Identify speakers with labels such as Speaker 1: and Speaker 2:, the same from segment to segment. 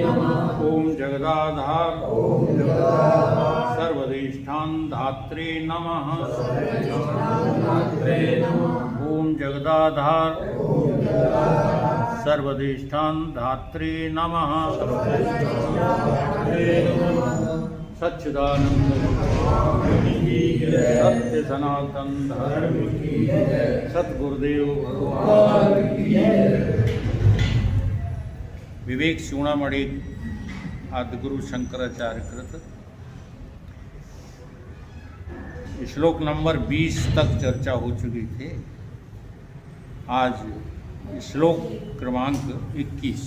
Speaker 1: ओम जगदाधार सर्वधिष्ठान धात्रे नमः। ओम जगदाधार सर्वधिष्ठान धात्रे नमः। सच्चिदानंद सत्य सनातन धर्म सतगुरुदेव भगवान की। विवेक चूड़ामणि आदिगुरु शंकराचार्य कृत श्लोक नंबर 20 तक चर्चा हो चुकी थी। आज श्लोक क्रमांक 21।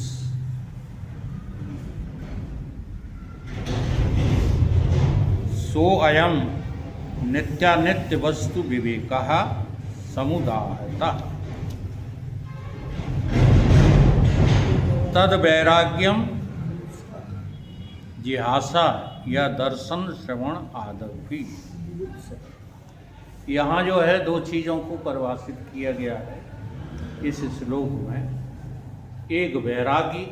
Speaker 1: सो अयम नित्यानित्य वस्तु विवेकः समुदायतः तद वैराग्यम जिहासा या दर्शन श्रवण आदि। यहाँ जो है दो चीज़ों को परिभाषित किया गया है इस श्लोक में, एक वैरागी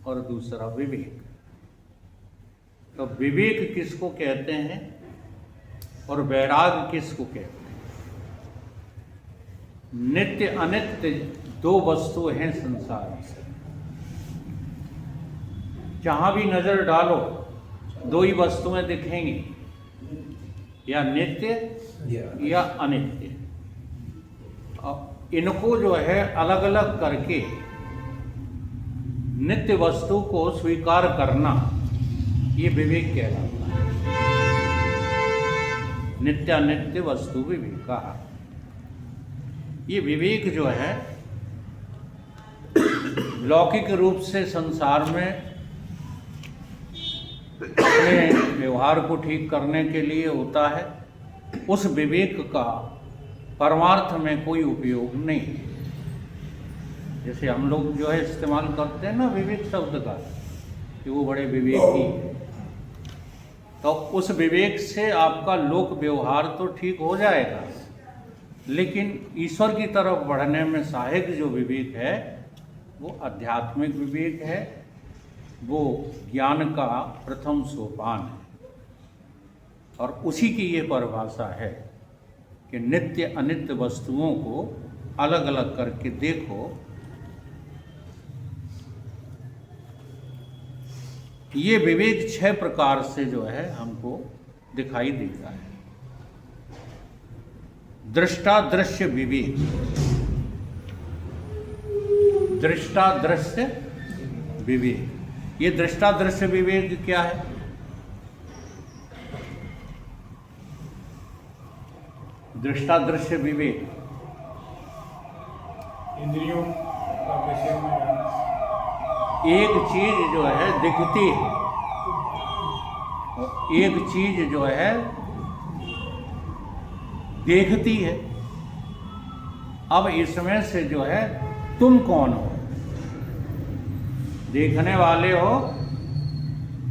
Speaker 1: और दूसरा विवेक। तो विवेक किसको कहते हैं और वैराग किसको कहते हैं? नित्य अनित्य दो वस्तु हैं संसार में। जहाँ भी नजर डालो दो ही वस्तुएं दिखेंगी, या नित्य या अनित्य। इनको जो है अलग अलग करके नित्य वस्तु को स्वीकार करना, ये विवेक कहलाता है। नित्यानित्य वस्तु विवेक। ये विवेक जो है लौकिक रूप से संसार में अपने व्यवहार को ठीक करने के लिए होता है। उस विवेक का परमार्थ में कोई उपयोग नहीं है। जैसे हम लोग जो है इस्तेमाल करते हैं ना विवेक शब्द का, कि वो बड़े विवेकी हैं, तो उस विवेक से आपका लोक व्यवहार तो ठीक हो जाएगा, लेकिन ईश्वर की तरफ बढ़ने में सहायक जो विवेक है वो आध्यात्मिक विवेक है। वो ज्ञान का प्रथम सोपान है और उसी की ये परिभाषा है कि नित्य अनित्य वस्तुओं को अलग अलग करके देखो। ये विवेक 6 प्रकार से जो है हमको दिखाई देता है। दृष्टा दृश्य विवेक। दृष्टा दृश्य विवेक, ये दृष्टा दृश्य विवेक क्या है? दृष्टा दृश्य विवेक
Speaker 2: इंद्रियों का विषय में
Speaker 1: एक चीज जो है दिखती है, एक चीज जो है देखती है। अब इसमें से जो है तुम कौन हो? देखने वाले हो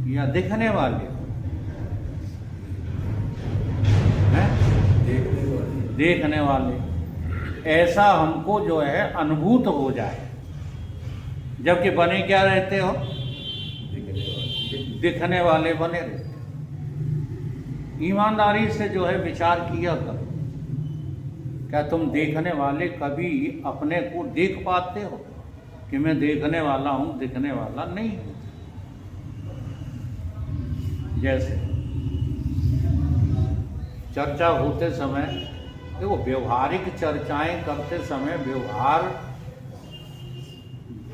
Speaker 1: या दिखने वाले हो? हैं? देखने वाले। ऐसा हमको जो है अनुभूत हो जाए, जबकि बने क्या रहते हो? दिखने वाले बने रहते। ईमानदारी से जो है विचार किया करो, क्या तुम देखने वाले कभी अपने को देख पाते हो कि मैं देखने वाला हूँ, दिखने वाला नहीं हूँ? जैसे चर्चा होते समय देखो, व्यवहारिक चर्चाएं करते समय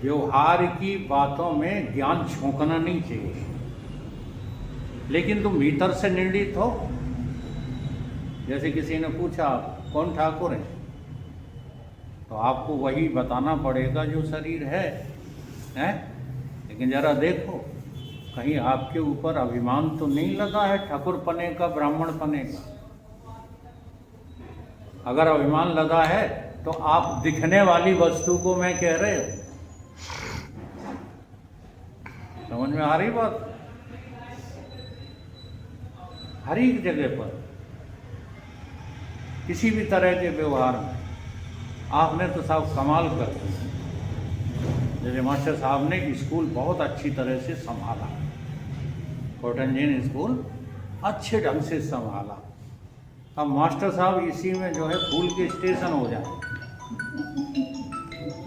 Speaker 1: व्यवहार की बातों में ज्ञान झोंकना नहीं चाहिए। लेकिन तुम भीतर से निर्णित हो। जैसे किसी ने पूछा कौन ठाकुर है, तो आपको वही बताना पड़ेगा जो शरीर है? लेकिन जरा देखो, कहीं आपके ऊपर अभिमान तो नहीं लगा है ठाकुर पने का, ब्राह्मण पने का? अगर अभिमान लगा है तो आप दिखने वाली वस्तु को मैं कह रहे हो। समझ में आ रही बात? हर एक जगह पर किसी भी तरह के व्यवहार में आपने तो साहब कमाल कर दिया। जैसे मास्टर साहब ने स्कूल बहुत अच्छी तरह से संभाला, कोटंजन स्कूल अच्छे ढंग से संभाला। अब मास्टर साहब इसी में जो है फूल के स्टेशन हो जाए,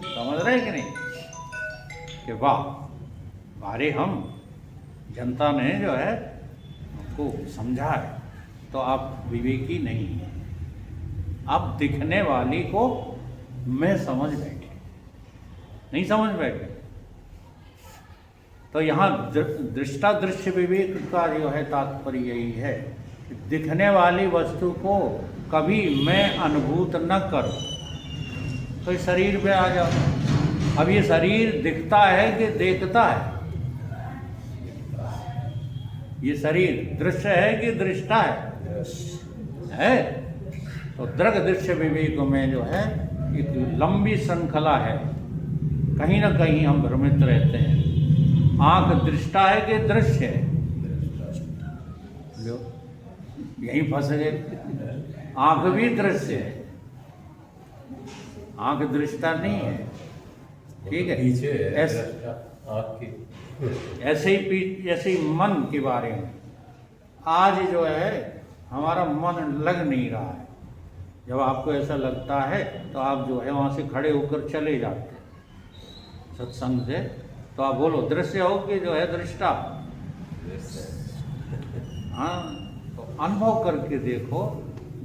Speaker 1: समझ रहे कि नहीं, कि वाह हमारे हम जनता ने जो है हमको समझा है, तो आप विवेकी नहीं हैं, आप दिखने वाली को मैं समझ बैठे, नहीं समझ बैठे। तो यहाँ दृष्टादृश्य विवेक का जो है तात्पर्य यही है कि दिखने वाली वस्तु को कभी मैं अनुभूत न करूं। तो इस शरीर पे आ जाओ, अब ये शरीर दिखता है कि देखता है, ये शरीर दृश्य है कि दृष्टा है? तो दृग दृश्य विवेक में जो है एक लंबी श्रृंखला है, कहीं ना कहीं हम भ्रमित रहते हैं। आंख दृष्टा है कि दृश्य है? लो यहीं फंस गए। आंख भी दृश्य है, आंख दृष्टा नहीं है, ठीक है। ऐसे ही मन के बारे में आज जो है हमारा मन लग नहीं रहा है। जब आपको ऐसा लगता है तो आप जो है वहाँ से खड़े होकर चले जाते हैं सत्संग से, तो आप बोलो दृश्य हो कि जो है दृष्टा? हाँ, तो अनुभव करके देखो,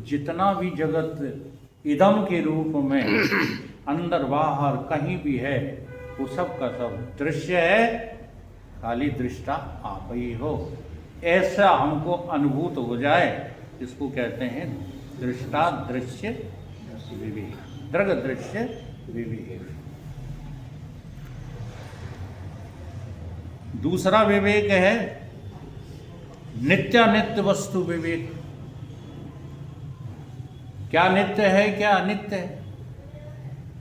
Speaker 1: जितना भी जगत इदम के रूप में अंदर बाहर कहीं भी है, वो सब का सब दृश्य है, खाली दृष्टा आप ही हो। ऐसा हमको अनुभूत हो जाए, इसको कहते हैं दृष्टा दृश्य विवेक, दृग दृश्य विवेक। दूसरा विवेक है नित्यानित्य वस्तु विवेक। क्या नित्य है क्या अनित्य है,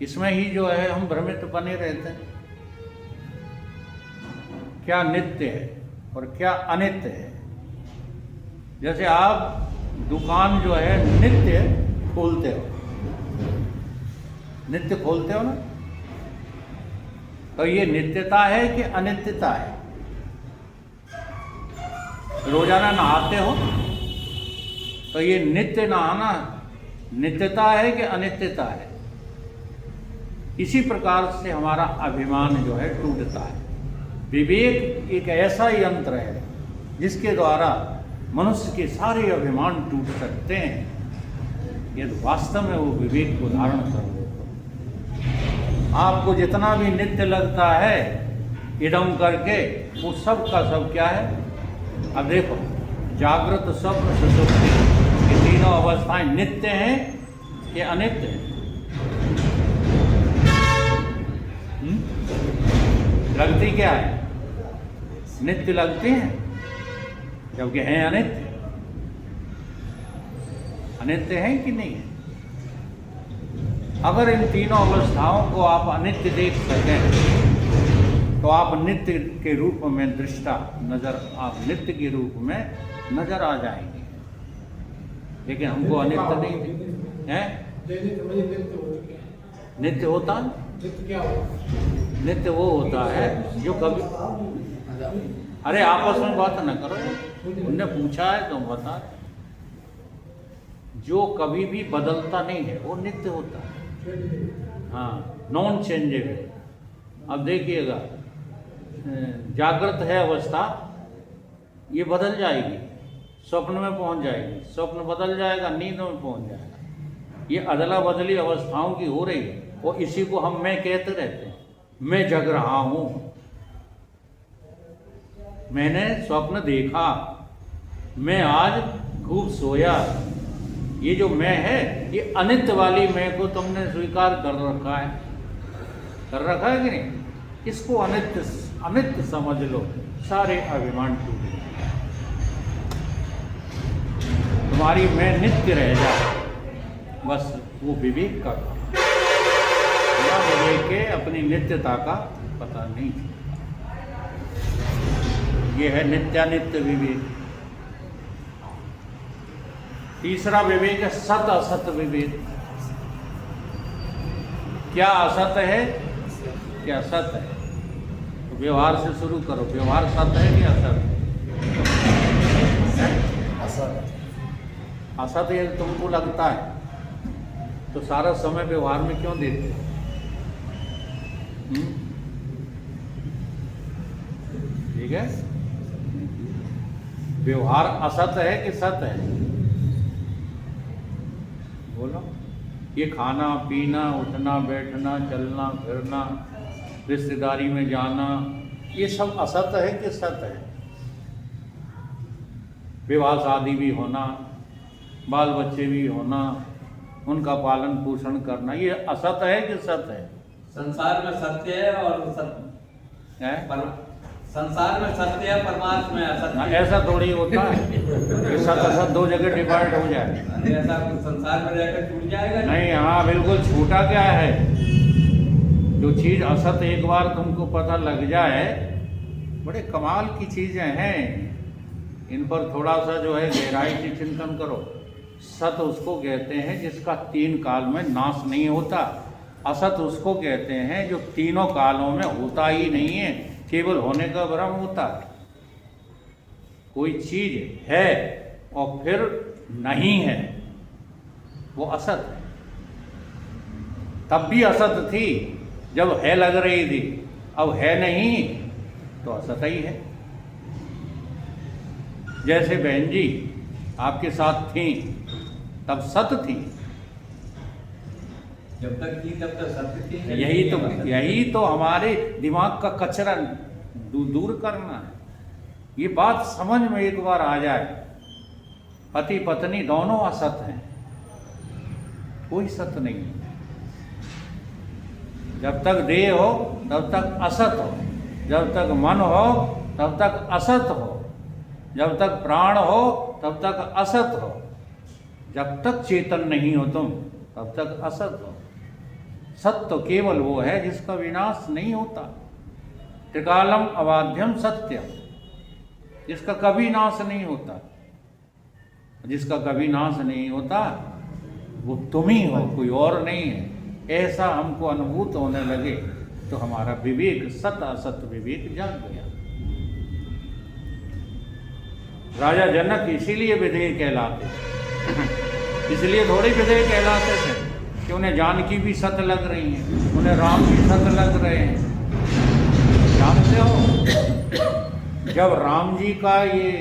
Speaker 1: इसमें ही जो है हम भ्रमित बने रहते हैं। क्या नित्य है और क्या अनित्य है। जैसे आप दुकान जो है नित्य खोलते हो, नित्य खोलते हो ना, तो ये नित्यता है कि अनित्यता है? रोजाना नहाते हो तो ये नित्य नहाना नित्यता है कि अनित्यता है? इसी प्रकार से हमारा अभिमान जो है टूटता है। विवेक एक ऐसा यंत्र है जिसके द्वारा मनुष्य के सारे अभिमान टूट सकते हैं, यदि वास्तव में वो विवेक को धारण कर ले। आपको जितना भी नित्य लगता है इदम करके, वो सब का सब क्या है? अब देखो, जागृत स्वप्न सुषुप्ति ये तीनों अवस्थाएं नित्य हैं कि अनित्य हैं? लगती क्या है? नित्य लगती हैं, जबकि हैं अनित्य। अनित्य हैं कि नहीं है? अगर इन तीनों अवस्थाओं को आप अनित्य देख सकें तो आप नित्य के रूप में दृष्टा नजर, आप नित्य के रूप में नजर आ जाएंगे। लेकिन हमको अनित्य नहीं है। नित्य होता है, नित्य वो होता है जो कभी, अरे आपस में बात न करो, उनने पूछा है तो बता। जो कभी भी बदलता नहीं है वो नित्य होता है। हाँ, नॉन चेंजेबल। अब देखिएगा, जागृत है अवस्था, ये बदल जाएगी, स्वप्न में पहुंच जाएगी, स्वप्न बदल जाएगा, नींद में पहुंच जाएगा। ये अदला बदली अवस्थाओं की हो रही है, और इसी को हम मैं कहते रहते हैं। मैं जग रहा हूं, मैंने स्वप्न देखा, मैं आज खूब सोया। ये जो मैं है, ये अनित्य वाली मैं को तुमने स्वीकार कर रखा है, कर रखा है कि नहीं? इसको अनित्य अनित्य समझ लो, सारे अभिमान टूट गए, तुम्हारी मैं नित्य रह जाए, बस वो विवेक का काम। विवेक के अपनी नित्यता का पता नहीं। ये है नित्यानित्य विवेक। तीसरा विवेक है सत असत विवेक। क्या असत है क्या सत है? व्यवहार से शुरू करो। व्यवहार सत्य है कि असत? असत ये तुमको लगता है तो सारा समय व्यवहार में क्यों देते हो? ठीक है, व्यवहार असत है कि सत्य है? बोलो। ये खाना पीना, उठना बैठना, चलना फिरना, रिश्तेदारी में जाना, ये सब असत है कि सत्य है? विवाह शादी भी होना, बाल बच्चे भी होना, उनका पालन पोषण करना, ये असत है कि सत्य है?
Speaker 3: संसार में सत्य है और सत्य
Speaker 1: है?
Speaker 3: संसार में सत्य है, परमार्थ में असत्य है।
Speaker 1: ऐसा थोड़ी होता है कि सत्य असत दो जगह डिवाइड हो जाए।
Speaker 3: ऐसा कुछ संसार में रहकर छूट जाएगा
Speaker 1: नहीं, हाँ बिल्कुल। छूटा क्या है? जो चीज असत एक बार तुमको पता लग जाए, बड़े कमाल की चीजें हैं, इन पर थोड़ा सा जो है गहराई से चिंतन करो। सत उसको कहते हैं जिसका 3 काल में नाश नहीं होता। असत उसको कहते हैं जो तीनों कालों में होता ही नहीं है, केवल होने का भ्रम होता है। कोई चीज है और फिर नहीं है, वो असत है। तब भी असत थी जब है लग रही थी, अब है नहीं तो असत ही है। जैसे बहन जी आपके साथ थी तब सत थी,
Speaker 3: जब तक थी तब तक सत्य थी।
Speaker 1: यही तो हमारे दिमाग का कचरा दूर करना है। ये बात समझ में एक बार आ जाए, पति पत्नी दोनों असत हैं, कोई सत्य नहीं है। जब तक देह हो तब तक असत हो, जब तक मन हो तब तक असत हो, जब तक प्राण हो तब तक असत हो, जब तक चेतन नहीं हो तुम तब तक असत हो। सत्य तो केवल वो है जिसका विनाश नहीं होता। त्रिकालम अबाध्यम सत्य, जिसका कभी नाश नहीं होता। जिसका कभी नाश नहीं होता वो तुम ही हो, कोई और नहीं है। ऐसा हमको अनुभूत होने लगे तो हमारा विवेक, सत्य असत्य विवेक जाग गया। राजा जनक इसीलिए विधेय कहलाते थे। इसलिए थोड़े विधेय कहलाते थे कि उन्हें जानकी भी सत्य लग रही हैं, उन्हें राम भी सत्य लग रहे हैं। जानते हो, जब राम जी का ये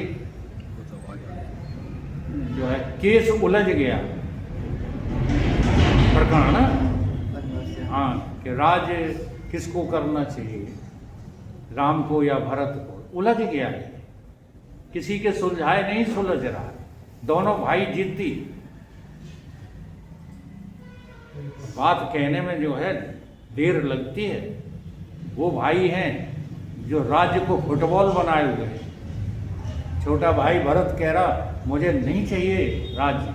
Speaker 1: जो है केस उलझ गया, प्रकरण, हाँ, कि राज किसको करना चाहिए, राम को या भरत को, उलझ गया है। किसी के सुलझाए नहीं सुलझ रहा, दोनों भाई जिद्दी। बात कहने में जो है देर लगती है। वो भाई हैं जो राज्य को फुटबॉल बनाए हुए हैं। छोटा भाई भरत कह रहा मुझे नहीं चाहिए राज्य,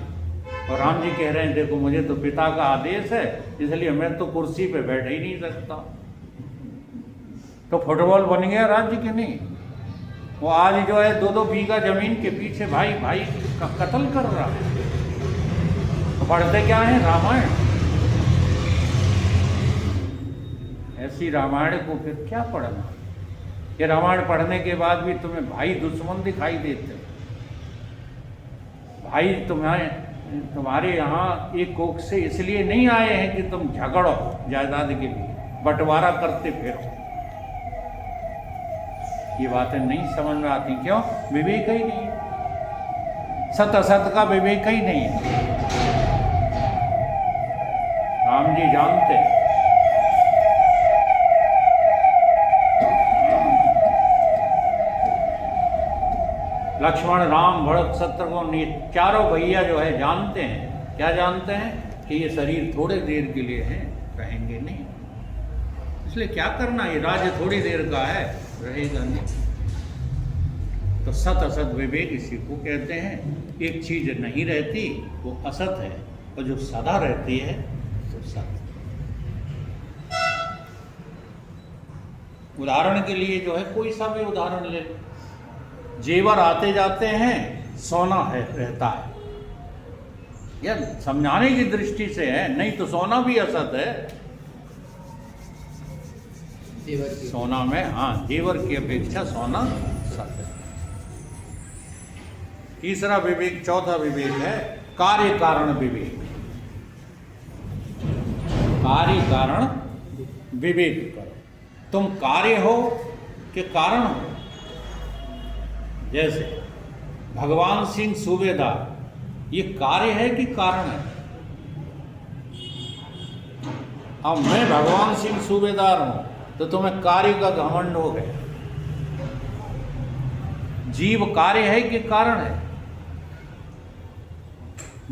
Speaker 1: और राम जी कह रहे हैं देखो मुझे तो पिता का आदेश है, इसलिए मैं तो कुर्सी पे बैठ ही नहीं सकता। तो फुटबॉल बन गया राज्य के नहीं। वो आज जो है 2-2 बीघा जमीन के पीछे भाई भाई का कत्ल कर रहा है। तो पढ़ते क्या है? रामायण। ऐसी रामायण को फिर क्या पढ़ना? ये रामायण पढ़ने के बाद भी तुम्हें भाई दुश्मन दिखाई देते। भाई तुम्हारे यहाँ एक कोख से इसलिए नहीं आए हैं कि तुम झगड़ो जायदाद के लिए, बंटवारा करते फिरो। ये बातें नहीं समझ में आती। क्यों? विवेक ही नहीं, सत असत का विवेक ही नहीं है। राम जी जानते, लक्ष्मण राम भरत शत्रुघ्न ये चारों भैया जो है जानते हैं। क्या जानते हैं? कि ये शरीर थोड़े देर के लिए है, रहेंगे नहीं। इसलिए क्या करना, ये राज्य थोड़ी देर का है, रहेगा नहीं। तो सत असत विवेक इसी को कहते हैं। एक चीज नहीं रहती वो असत है, और जो सदा रहती है तो सत। उदाहरण के लिए जो है कोई सा भी उदाहरण ले, जेवर आते जाते हैं, सोना है रहता है। यह समझाने की दृष्टि से है, नहीं तो सोना भी असत है। सोना में, हाँ, जेवर की अपेक्षा सोना सत है। तीसरा विवेक, चौथा विवेक है कार्य कारण विवेक। कार्य कारण विवेक करो, तुम कार्य हो कि कारण हो। जैसे भगवान सिंह सूबेदार, ये कार्य है कि कारण है? अब मैं भगवान सिंह सूबेदार हूं तो तुम्हें कार्य का घमंड हो गया। जीव कार्य है कि कारण है?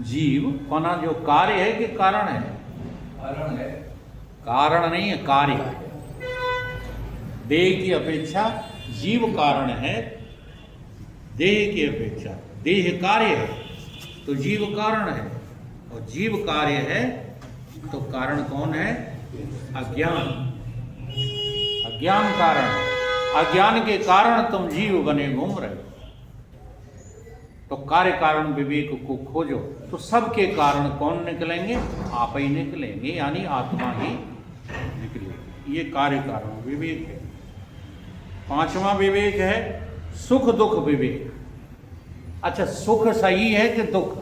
Speaker 1: जीव कोना जो कार्य है कि कारण है?
Speaker 3: कारण है।
Speaker 1: कारण नहीं है, कार्य। देह की अपेक्षा जीव कारण है, देह की अपेक्षा देह कार्य है, तो जीव कारण है। और जीव कार्य है तो कारण कौन है? अज्ञान। अज्ञान कारण है। अज्ञान के कारण तुम जीव बने घूम रहे हो। तो कार्य कारण विवेक को खोजो तो सबके कारण कौन निकलेंगे? आप ही निकलेंगे, यानी आत्मा ही निकलेगी। ये कार्य कारण विवेक है। पांचवा विवेक है सुख दुख विवेक। अच्छा, सुख सही है कि दुख?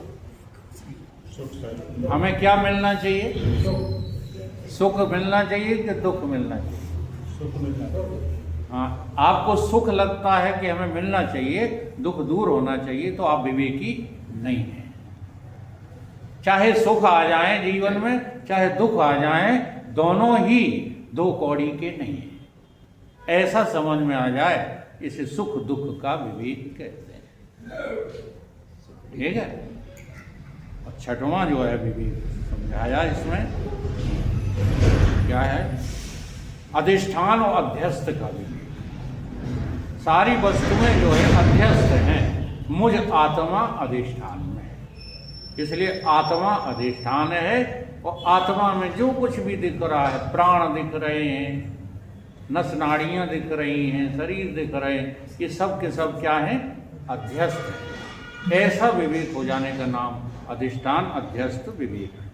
Speaker 2: सुख सही।
Speaker 1: हमें क्या मिलना चाहिए? सुख मिलना चाहिए कि दुख मिलना चाहिए?
Speaker 2: सुख मिलना चाहिए।
Speaker 1: हाँ, आपको सुख लगता है कि हमें मिलना चाहिए, दुख दूर होना चाहिए, तो आप विवेकी नहीं हैं। चाहे सुख आ जाए जीवन में, चाहे दुख आ जाए, दोनों ही दो कौड़ी के नहीं हैं। ऐसा समझ में आ जाए, इसे सुख दुख का विवेक कहते हैं। ठीक है। और छठवां जो है विवेक समझाया इसमें, क्या है? अधिष्ठान और अध्यस्त का विवेक। सारी वस्तुएं जो है अध्यस्त हैं, मुझ आत्मा अधिष्ठान में है। इसलिए आत्मा अधिष्ठान है, और आत्मा में जो कुछ भी दिख रहा है, प्राण दिख रहे हैं, नस नाड़ियाँ दिख रही हैं, शरीर दिख रहे हैं, ये सब के सब क्या हैं? अध्यस्त है। ऐसा विवेक हो जाने का नाम अधिष्ठान अध्यस्त विवेक है।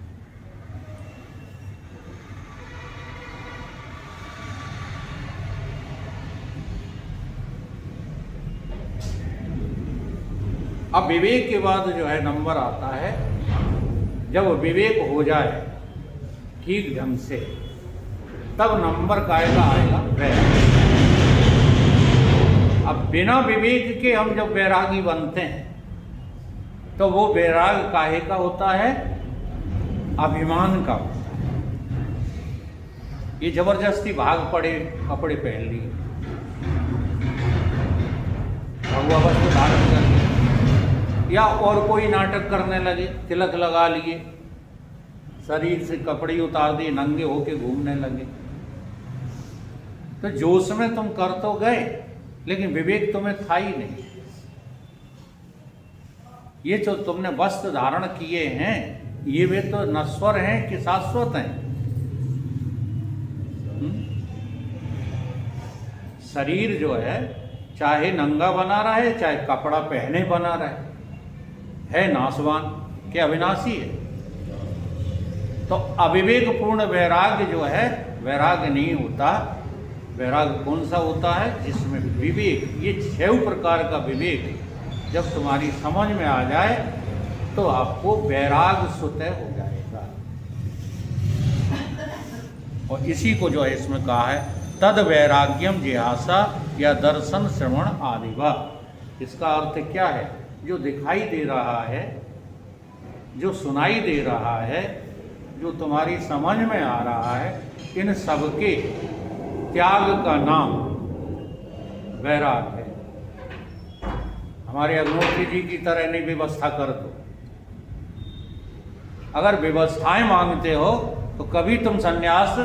Speaker 1: अब विवेक के बाद जो है नंबर आता है, जब विवेक हो जाए ठीक ढंग से, तब नंबर कायदा आएगा वैराग। अब बिना विवेक के हम जब वैरागी बनते हैं तो वो वैराग काहे का होता है? अभिमान का होता है। ये जबरदस्ती भाग पड़े, कपड़े पहन लिए, भगवा वस्त्र धारण कर लिए, या और कोई नाटक करने लगे, तिलक लगा लिए, शरीर से कपड़े उतार दिए, नंगे होके घूमने लगे। तो जोश में तुम कर तो गए, लेकिन विवेक तुम्हें था ही नहीं। ये जो तुमने वस्त्र धारण किए हैं, ये वे तो नश्वर हैं कि शाश्वत हैं? शरीर जो है चाहे नंगा बना रहे, चाहे कपड़ा पहने बना रहे, है नाशवान कि अविनाशी है। तो अविवेक पूर्ण वैराग्य जो है, वैराग्य नहीं होता। वैराग्य कौन सा होता है? जिसमें विवेक, ये 6 प्रकार का विवेक जब तुम्हारी समझ में आ जाए तो आपको वैराग स्वतः हो जाएगा। और इसी को जो है इसमें कहा है तद वैराग्यम जिहासा या दर्शन श्रवण आदि वा। इसका अर्थ क्या है? जो दिखाई दे रहा है, जो सुनाई दे रहा है, जो तुम्हारी समझ में आ रहा है, इन सबके त्याग का नाम वैराग है। हमारे अग्निहोत्री जी की तरह नहीं व्यवस्था कर दो। अगर व्यवस्थाएं मांगते हो तो कभी तुम सन्यास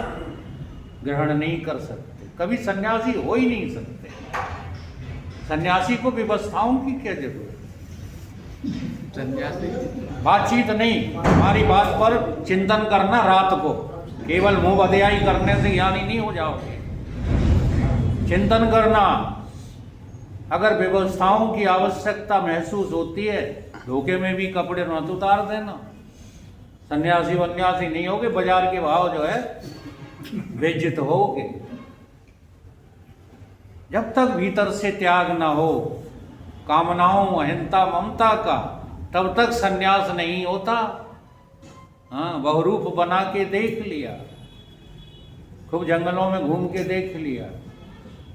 Speaker 1: ग्रहण नहीं कर सकते, कभी सन्यासी हो ही नहीं सकते। सन्यासी को व्यवस्थाओं की क्या जरूरत?
Speaker 3: सन्यासी
Speaker 1: बातचीत नहीं, हमारी बात पर चिंतन करना रात को, केवल मुंह बधियाई करने से ज्ञानी नहीं हो जाओगे। चिंतन करना। अगर व्यवस्थाओं की आवश्यकता महसूस होती है, धोखे में भी कपड़े मत उतार देना। सन्यासी वन्यासी नहीं होगे, बाजार के भाव जो है बेइज्जत होगे। जब तक भीतर से त्याग न हो कामनाओं अहिंसा ममता का, तब तक संन्यास नहीं होता। हाँ, बहुरूप बना के देख लिया, खूब जंगलों में घूम के देख लिया।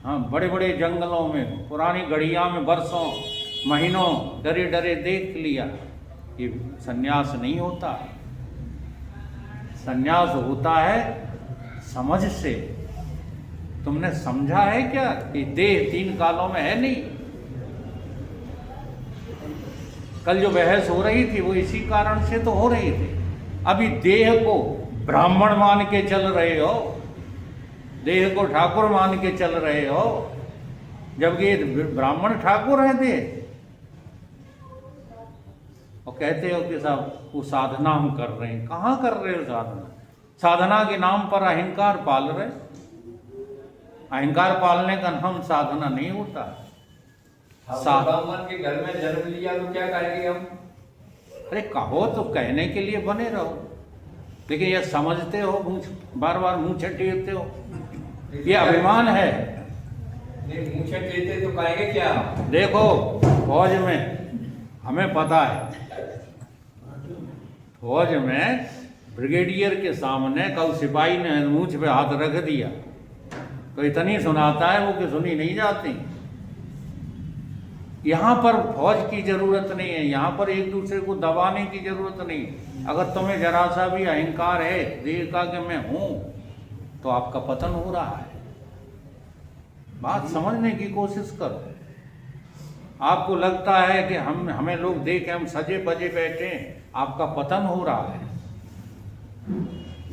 Speaker 1: हाँ, बड़े बड़े जंगलों में पुरानी गढ़िया में वर्षों महीनों डरे डरे देख लिया, ये संन्यास नहीं होता। संन्यास होता है समझ से। तुमने समझा है क्या कि देह 3 कालों में है नहीं? कल जो बहस हो रही थी वो इसी कारण से तो हो रही थी। अभी देह को ब्राह्मण मान के चल रहे हो, देह को ठाकुर मान के चल रहे हो, जबकि ये ब्राह्मण ठाकुर है देह। और कहते हो कि साहब वो साधना हम कर रहे हैं। कहाँ कर रहे हो साधना? साधना के नाम पर अहंकार पाल रहे। अहंकार पालने का नाम साधना नहीं होता।
Speaker 3: ब्राह्मण के घर में जन्म लिया तो क्या करेंगे हम?
Speaker 1: अरे कहो तो कहने के लिए बने रहो, लेकिन ये समझते हो, बार बार मुंह छटेते हो, ये अभिमान है।
Speaker 3: नहीं, मुंह छटेते तो कहेंगे क्या?
Speaker 1: देखो फौज में हमें पता है, फौज में ब्रिगेडियर के सामने कल सिपाही ने मूंछ पे हाथ रख दिया तो इतनी सुनाता है वो कि सुनी नहीं जाती। यहाँ पर फौज की जरूरत नहीं है, यहाँ पर एक दूसरे को दबाने की जरूरत नहीं। अगर तुम्हें जरा सा भी अहंकार है देह का कि मैं हूं, तो आपका पतन हो रहा है। बात समझने की कोशिश करो। आपको लगता है कि हमें लोग देखें हम सजे बजे बैठे, आपका पतन हो रहा है।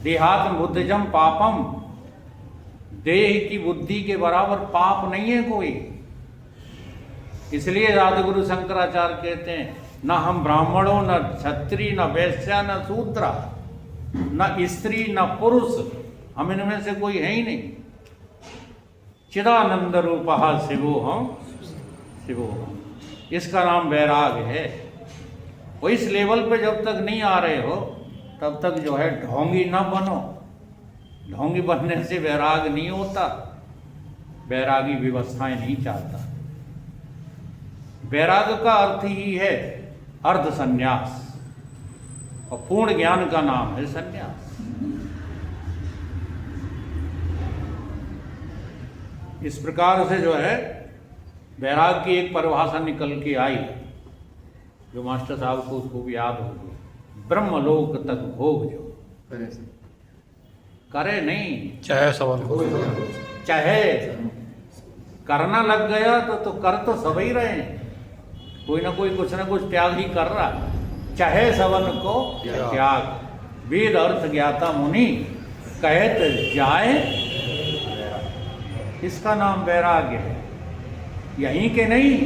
Speaker 1: देहात्म बुद्धिजम पापम, देह की बुद्धि के बराबर पाप नहीं है कोई। इसलिए राजगुरु शंकराचार्य कहते हैं न हम ब्राह्मणों, न क्षत्रिय, न वैश्या, न शूद्रा, न स्त्री, न पुरुष, हम इनमें से कोई है ही नहीं। चिदानंद रूपः शिवोहम शिवोहम, इसका नाम वैराग है। वो इस लेवल पे जब तक नहीं आ रहे हो तब तक जो है ढोंगी ना बनो। ढोंगी बनने से वैराग नहीं होता, वैरागी व्यवस्थाएं नहीं चाहता। वैराग का अर्थ ही है अर्ध संन्यास, और पूर्ण ज्ञान का नाम है संन्यास। इस प्रकार से जो है वैराग की एक परिभाषा निकल के आई, जो मास्टर साहब को खूब याद होगी, ब्रह्मलोक तक भोग जो करे नहीं,
Speaker 2: चाहे सवाल
Speaker 1: चाहे करना लग गया तो कर तो सब ही रहे हैं, कोई ना कोई कुछ ना कुछ त्याग ही कर रहा। चाहे सवन को त्याग, वेद अर्थ ज्ञाता मुनि कहत जाए, इसका नाम वैराग्य है। यहीं के नहीं,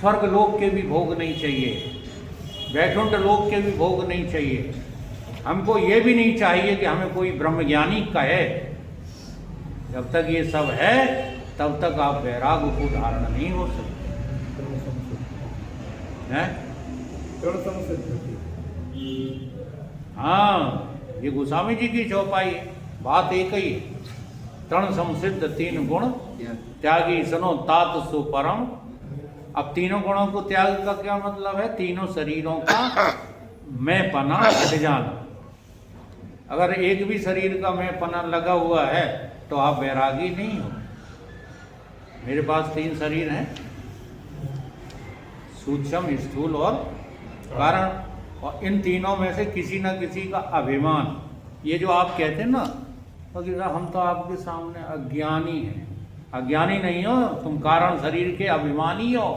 Speaker 1: स्वर्ग लोक के भी भोग नहीं चाहिए, वैकुंठ लोक के भी भोग नहीं चाहिए। हमको ये भी नहीं चाहिए कि हमें कोई ब्रह्मज्ञानी कहे। जब तक ये सब है तब तक आप वैराग को धारण नहीं हो सकते हैं। हाँ, ये गोस्वामी जी की चौपाई है, बात एक ही है। तृण संसिद्ध 3 गुण त्यागी सनो तात सो परम। अब तीनों गुणों को त्याग का क्या मतलब है? तीनों शरीरों का मैं पना हट जाना। अगर एक भी शरीर का मैं पना लगा हुआ है तो आप वैरागी नहीं हो। मेरे पास 3 शरीर हैं, सूक्ष्म, स्थूल और कारण, और इन तीनों में से किसी न किसी का अभिमान। ये जो आप कहते हैं ना तो हम तो आपके सामने अज्ञानी हैं। अज्ञानी नहीं हो तुम, कारण शरीर के अभिमानी हो।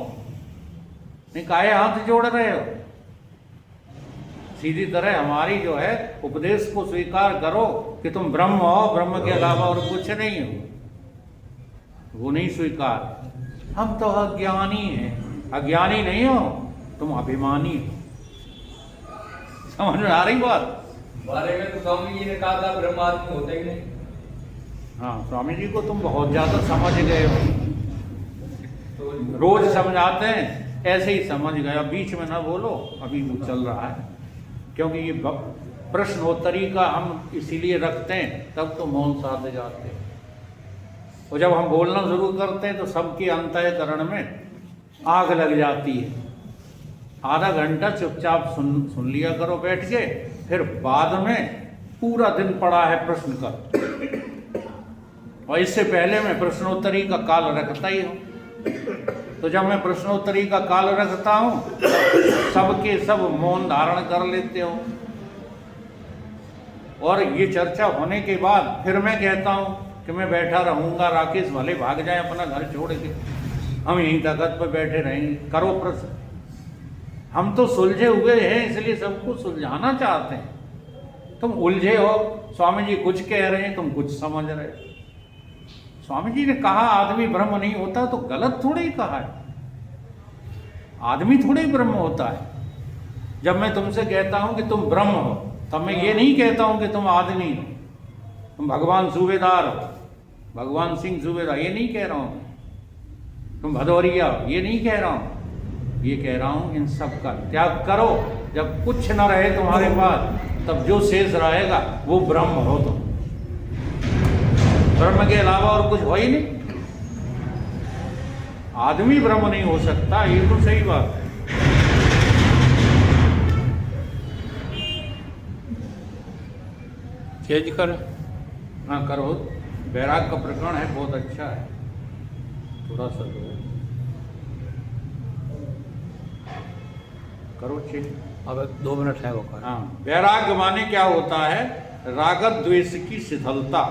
Speaker 1: नहीं, काहे हाथ जोड़ रहे हो? सीधी तरह हमारी जो है उपदेश को स्वीकार करो कि तुम ब्रह्म हो, ब्रह्म के अलावा और कुछ नहीं हो। वो नहीं स्वीकार। हम तो अज्ञानी हैं। अज्ञानी नहीं हो तुम, अभिमानी हो। समझ में आ रही बात?
Speaker 3: बारे में तो स्वामी जी ने कहा था ब्रह्मात्मा होता ही नहीं।
Speaker 1: हाँ, स्वामी जी को तुम बहुत ज्यादा समझ गए हो।
Speaker 3: तो
Speaker 1: रोज समझाते हैं, ऐसे ही समझ गए। बीच में ना बोलो, अभी वो चल रहा है। क्योंकि ये प्रश्नोत्तरी का हम इसीलिए रखते हैं, तब तो मौन साध जाते हैं। और जब हम बोलना शुरू करते हैं तो सबके अंतःकरण में आग लग जाती है। आधा घंटा चुपचाप सुन लिया करो बैठ के, फिर बाद में पूरा दिन पड़ा है प्रश्न का, और इससे पहले मैं प्रश्नोत्तरी का काल रखता ही हूँ। तो जब मैं प्रश्नोत्तरी का काल रखता हूँ सबके सब मौन धारण कर लेते हो, और ये चर्चा होने के बाद फिर मैं कहता हूँ कि मैं बैठा रहूँगा, राकेश भले भाग जाए अपना घर छोड़ के, हम यहीं तख्त पर बैठे रहेंगे, करो प्रश्न। हम तो सुलझे हुए हैं इसलिए सबको सुलझाना चाहते हैं। तुम उलझे हो, स्वामी जी कुछ कह रहे हैं तुम कुछ समझ रहे हो। स्वामी जी ने कहा आदमी ब्रह्म नहीं होता, तो गलत थोड़े ही कहा है। आदमी थोड़े ही ब्रह्म होता है। जब मैं तुमसे कहता हूं कि तुम ब्रह्म हो, तब मैं ये नहीं कहता हूं कि तुम आदमी हो, तुम भगवान सूबेदार हो, भगवान सिंह सूबेदार, ये नहीं कह रहा हूं। तुम भदौरिया हो, ये नहीं कह रहा हूं। ये कह रहा हूं इन सब का त्याग करो। जब कुछ न रहे तुम्हारे पास, तब जो शेष रहेगा वो ब्रह्म हो। तुम ब्रह्म के अलावा और कुछ हो ही नहीं। आदमी ब्रह्म नहीं हो सकता, ये तो सही बात है।
Speaker 4: चेंज कर।
Speaker 1: हाँ करो, बैराग का प्रकरण है, बहुत अच्छा है। थोड़ा सा दो करो चेंज।
Speaker 4: अब 2 मिनट है वो कर।
Speaker 1: हाँ, वैराग्य माने क्या होता है? राग द्वेष की शिथिलता।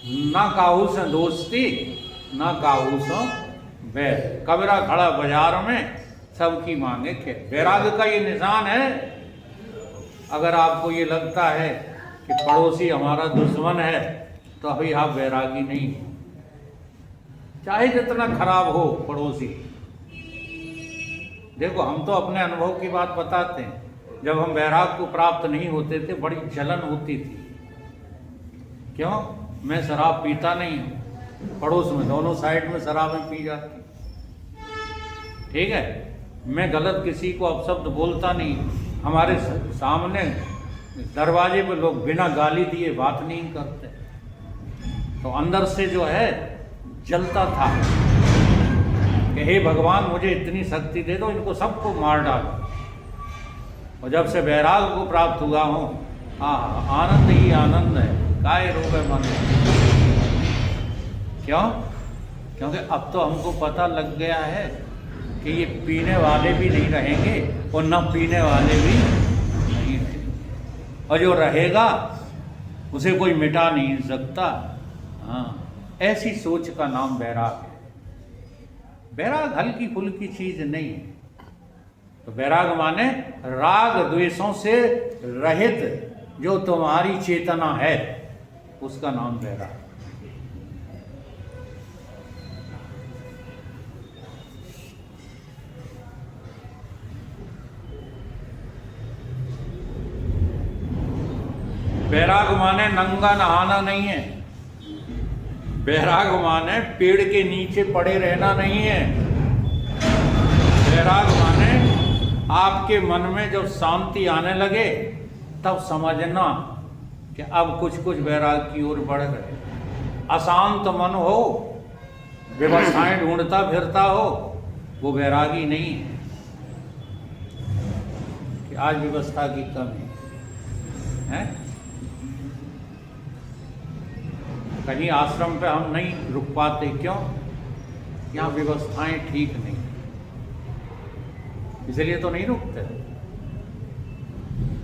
Speaker 1: ना काहू से दोस्ती, ना काहू से बैर। कबरा खड़ा बाजार में, सबकी मांगे खेत। वैराग्य का ये निशान है। अगर आपको ये लगता है कि पड़ोसी हमारा दुश्मन है, तो अभी आप वैरागी नहीं हो, चाहे जितना खराब हो पड़ोसी। देखो, हम तो अपने अनुभव की बात बताते हैं। जब हम वैराग को प्राप्त नहीं होते थे, बड़ी जलन होती थी। क्यों? मैं शराब पीता नहीं हूँ, पड़ोस में दोनों साइड में शराबें पी जाती, ठीक है। मैं गलत किसी को अपशब्द बोलता नहीं, हमारे सामने दरवाजे पे लोग बिना गाली दिए बात नहीं करते। तो अंदर से जो है जलता था कि हे भगवान, मुझे इतनी शक्ति दे दो, इनको सबको मार डालो। और जब से वैराग को प्राप्त हुआ हूँ, आनंद ही आनंद है, काय रोग है मन। क्यों? क्योंकि अब तो हमको पता लग गया है कि ये पीने वाले भी नहीं रहेंगे और न पीने वाले भी नहीं रहेंगे, और जो रहेगा उसे कोई मिटा नहीं सकता। हाँ, ऐसी सोच का नाम वैराग है। वैराग हल्की फुल्की चीज नहीं है। तो वैराग माने राग द्वेषों से रहित जो तुम्हारी चेतना है, उसका नाम वैराग। वैराग माने नंगा नहाना नहीं है। वैराग माने पेड़ के नीचे पड़े रहना नहीं है। वैराग माने आपके मन में जब शांति आने लगे, तब समझना कि अब कुछ कुछ वैराग की ओर बढ़ रहे। अशांत मन हो, व्यवस्थाएं ढूंढता फिरता हो, वो वैरागी नहीं है। कि आज व्यवस्था की कमी है। कहीं आश्रम पे हम नहीं रुक पाते, क्यों? यहाँ व्यवस्थाएं ठीक नहीं, इसलिए तो नहीं रुकते।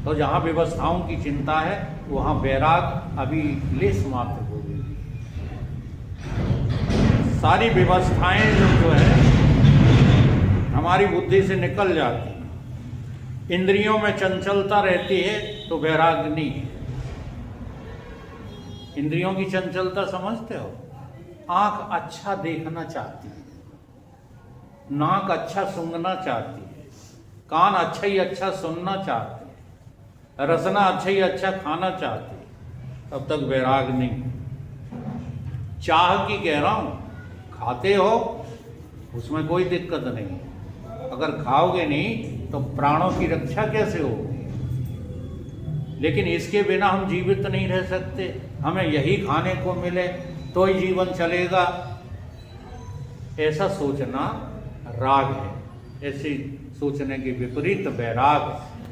Speaker 1: तो जहाँ व्यवस्थाओं की चिंता है, वहाँ वैराग अभी लेस मात्र हो गई। सारी व्यवस्थाएं जो है हमारी बुद्धि से निकल जाती हैं। इंद्रियों में चंचलता रहती है, तो वैराग नहीं है। इंद्रियों की चंचलता समझते हो? आंख अच्छा देखना चाहती है, नाक अच्छा सूंघना चाहती है, कान अच्छा ही अच्छा सुनना चाहते हैं, रसना अच्छा ही अच्छा खाना चाहती है। तब तक वैराग नहीं। चाह की कह रहा हूं, खाते हो उसमें कोई दिक्कत नहीं। अगर खाओगे नहीं तो प्राणों की रक्षा कैसे होगी? लेकिन इसके बिना हम जीवित नहीं रह सकते। हमें यही खाने को मिले, तो ही जीवन चलेगा, ऐसा सोचना राग है। ऐसी सोचने के विपरीत वैराग है।